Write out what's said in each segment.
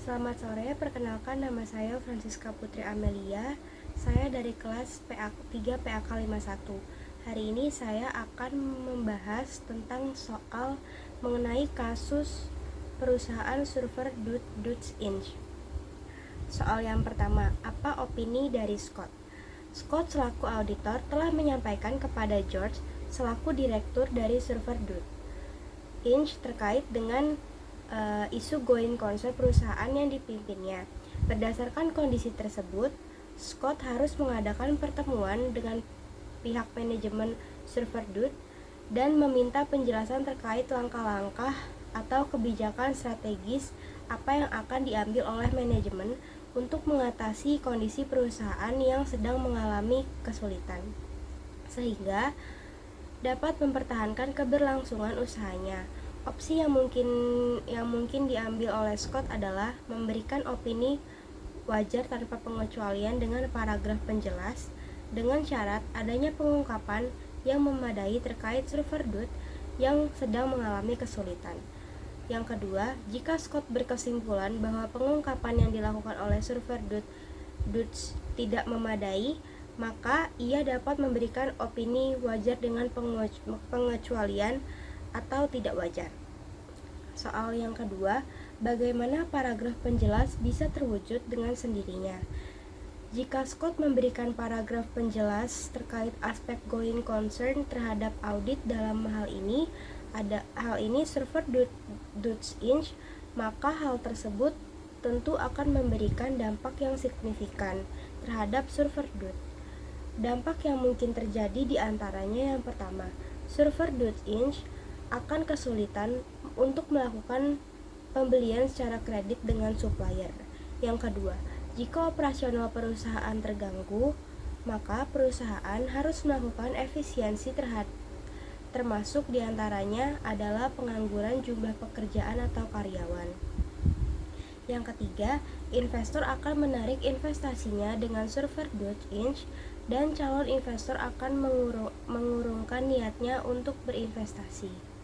Selamat sore, perkenalkan nama saya Francisca Putri Amelia. Saya dari kelas PA 3 PAK 51. Hari ini saya akan membahas tentang soal mengenai kasus perusahaan server Dutch Inch. Soal yang pertama, apa opini dari Scott? Scott selaku auditor telah menyampaikan kepada George selaku direktur dari server Dutch Inch terkait dengan isu going concern perusahaan yang dipimpinnya. Berdasarkan kondisi tersebut, Scott harus mengadakan pertemuan dengan pihak manajemen server Dutch dan meminta penjelasan terkait langkah-langkah atau kebijakan strategis apa yang akan diambil oleh manajemen untuk mengatasi kondisi perusahaan yang sedang mengalami kesulitan, sehingga dapat mempertahankan keberlangsungan usahanya. Opsi yang mungkin diambil oleh Scott adalah memberikan opini wajar tanpa pengecualian dengan paragraf penjelas dengan syarat adanya pengungkapan yang memadai terkait server Dutch yang sedang mengalami kesulitan. Yang kedua, jika Scott berkesimpulan bahwa pengungkapan yang dilakukan oleh server Dutch tidak memadai, maka ia dapat memberikan opini wajar dengan pengecualian atau tidak wajar. Soal yang kedua, bagaimana paragraf penjelas bisa terwujud dengan sendirinya? Jika Scott memberikan paragraf penjelas terkait aspek going concern terhadap audit dalam hal ini server Dutch Inch, maka hal tersebut tentu akan memberikan dampak yang signifikan terhadap server Dutch. Dampak yang mungkin terjadi diantaranya yang pertama, server Dutch Inch akan kesulitan untuk melakukan pembelian secara kredit dengan supplier. Yang kedua, jika operasional perusahaan terganggu, maka perusahaan harus melakukan efisiensi termasuk diantaranya adalah pengangguran jumlah pekerjaan atau karyawan. Yang ketiga, investor akan menarik investasinya dengan server Dutch Inch dan calon investor akan mengurungkan niatnya untuk berinvestasi.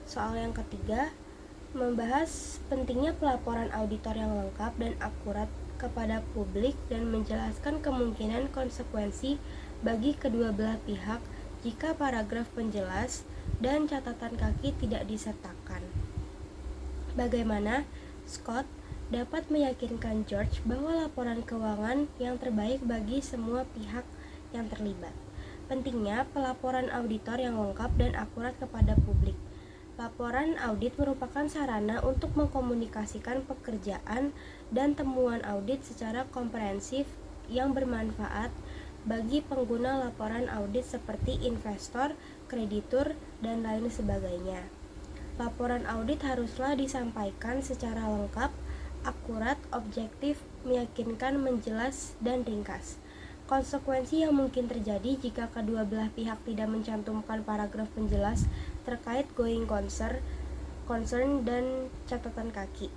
Soal yang ketiga, membahas pentingnya pelaporan auditor yang lengkap dan akurat kepada publik dan menjelaskan kemungkinan konsekuensi bagi kedua belah pihak jika paragraf penjelas dan catatan kaki tidak disertakan. Bagaimana Scott dapat meyakinkan George bahwa laporan keuangan yang terbaik bagi semua pihak yang terlibat? Pentingnya pelaporan auditor yang lengkap dan akurat kepada publik. Laporan audit merupakan sarana untuk mengkomunikasikan pekerjaan dan temuan audit secara komprehensif yang bermanfaat bagi pengguna laporan audit seperti investor, kreditur, dan lain sebagainya. Laporan audit haruslah disampaikan secara lengkap, akurat, objektif, meyakinkan, menjelas, dan ringkas. Konsekuensi yang mungkin terjadi jika kedua belah pihak tidak mencantumkan paragraf penjelas terkait going concern dan catatan kaki.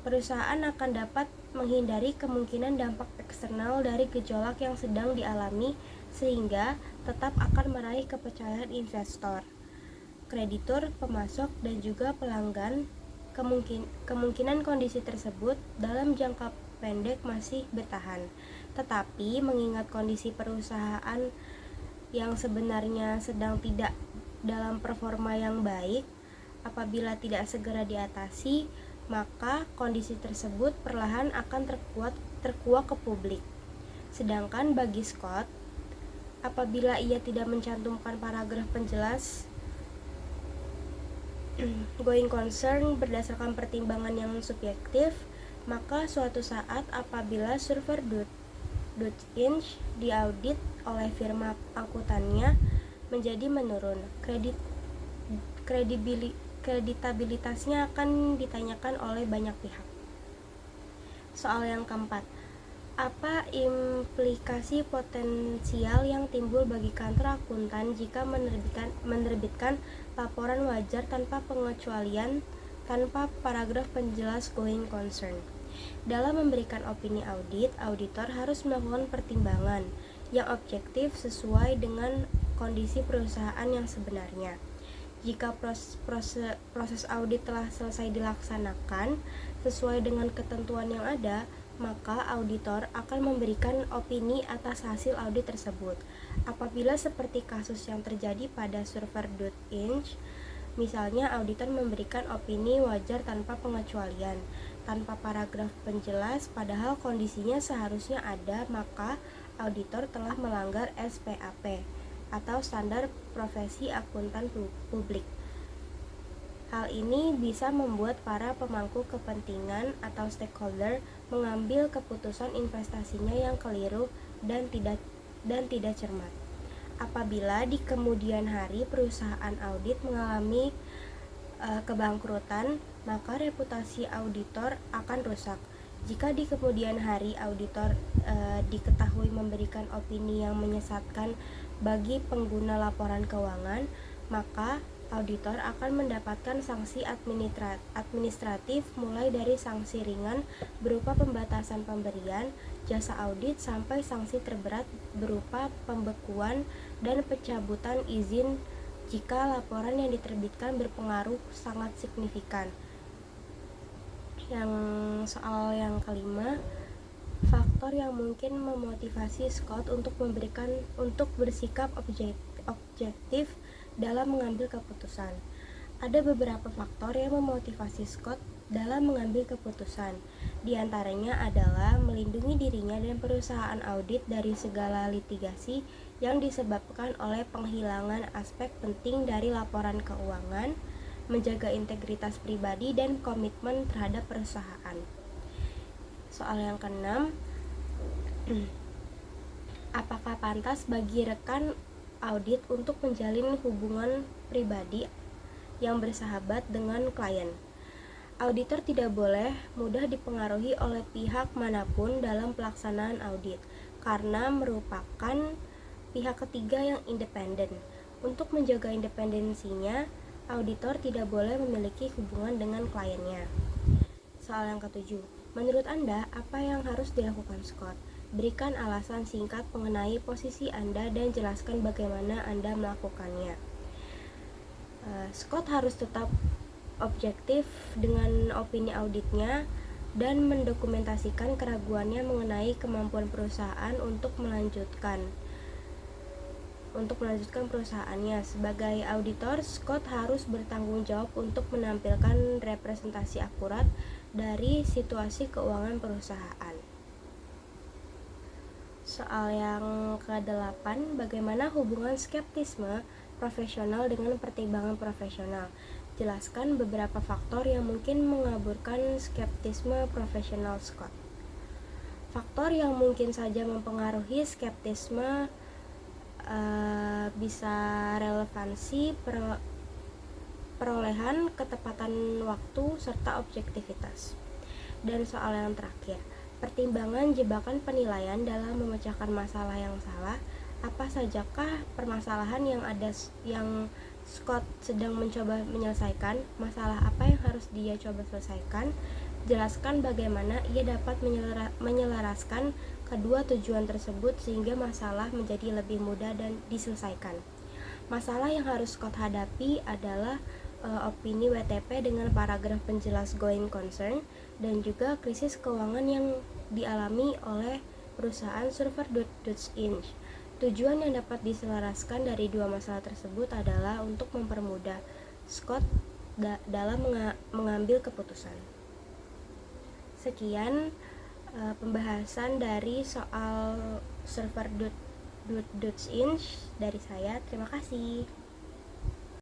Perusahaan akan dapat menghindari kemungkinan dampak eksternal dari gejolak yang sedang dialami sehingga tetap akan meraih kepercayaan investor, kreditur, pemasok, dan juga pelanggan. Kemungkinan kondisi tersebut dalam jangka pendek masih bertahan, tetapi mengingat kondisi perusahaan yang sebenarnya sedang tidak dalam performa yang baik, apabila tidak segera diatasi, maka kondisi tersebut perlahan akan terkuak ke publik. Sedangkan bagi Scott, apabila ia tidak mencantumkan paragraf penjelas going concern berdasarkan pertimbangan yang subjektif, maka suatu saat apabila server Dutch Inch diaudit oleh firma akuntannya menjadi menurun, kreditabilitasnya akan ditanyakan oleh banyak pihak. Soal yang keempat, apa implikasi potensial yang timbul bagi kantor akuntan jika menerbitkan laporan wajar tanpa pengecualian tanpa paragraf penjelas going concern? Dalam memberikan opini audit, auditor harus melakukan pertimbangan yang objektif sesuai dengan kondisi perusahaan yang sebenarnya. Jika proses audit telah selesai dilaksanakan sesuai dengan ketentuan yang ada, maka auditor akan memberikan opini atas hasil audit tersebut. Apabila seperti kasus yang terjadi pada server.inch, misalnya auditor memberikan opini wajar tanpa pengecualian, tanpa paragraf penjelas, padahal kondisinya seharusnya ada, maka auditor telah melanggar SPAP atau Standar Profesi Akuntan Publik. Hal ini bisa membuat para pemangku kepentingan atau stakeholder mengambil keputusan investasinya yang keliru dan tidak cermat. Apabila di kemudian hari perusahaan audit mengalami kebangkrutan, maka reputasi auditor akan rusak. Jika di kemudian hari auditor diketahui memberikan opini yang menyesatkan bagi pengguna laporan keuangan, maka auditor akan mendapatkan sanksi administratif mulai dari sanksi ringan berupa pembatasan pemberian jasa audit sampai sanksi terberat berupa pembekuan dan pencabutan izin jika laporan yang diterbitkan berpengaruh sangat signifikan. Yang soal yang kelima, faktor yang mungkin memotivasi Scott untuk bersikap objektif dalam mengambil keputusan. Ada beberapa faktor yang memotivasi Scott dalam mengambil keputusan. Di antaranya adalah melindungi dirinya dan perusahaan audit dari segala litigasi yang disebabkan oleh penghilangan aspek penting dari laporan keuangan, menjaga integritas pribadi dan komitmen terhadap perusahaan. Soal yang keenam, apakah pantas bagi rekan audit untuk menjalin hubungan pribadi yang bersahabat dengan klien? Auditor tidak boleh mudah dipengaruhi oleh pihak manapun dalam pelaksanaan audit, karena merupakan pihak ketiga yang independen. Untuk menjaga independensinya, auditor tidak boleh memiliki hubungan dengan kliennya. Soal yang ketujuh, menurut Anda, apa yang harus dilakukan Scott? Berikan alasan singkat mengenai posisi Anda dan jelaskan bagaimana Anda melakukannya. Scott harus tetap objektif dengan opini auditnya dan mendokumentasikan keraguannya mengenai kemampuan perusahaan untuk melanjutkan perusahaannya. Sebagai auditor, Scott harus bertanggung jawab untuk menampilkan representasi akurat dari situasi keuangan perusahaan. Soal yang ke-8, bagaimana hubungan skeptisme profesional dengan pertimbangan profesional? Jelaskan beberapa faktor yang mungkin mengaburkan skeptisme profesional Scott. Faktor yang mungkin saja mempengaruhi skeptisme bisa relevansi, perolehan, ketepatan waktu, serta objektivitas. Dan soal yang terakhir, pertimbangan jebakan penilaian dalam memecahkan masalah yang salah. Apa sajakah permasalahan yang Scott sedang mencoba menyelesaikan? Masalah apa yang harus dia coba selesaikan? Jelaskan bagaimana ia dapat menyelaraskan kedua tujuan tersebut sehingga masalah menjadi lebih mudah dan diselesaikan. Masalah yang harus Scott hadapi adalah opini WTP dengan paragraf penjelas going concern dan juga krisis keuangan yang dialami oleh perusahaan server.inch. Tujuan yang dapat diselaraskan dari dua masalah tersebut adalah untuk mempermudah Scott dalam mengambil keputusan. Sekian pembahasan dari soal server.inch dari saya. Terima kasih.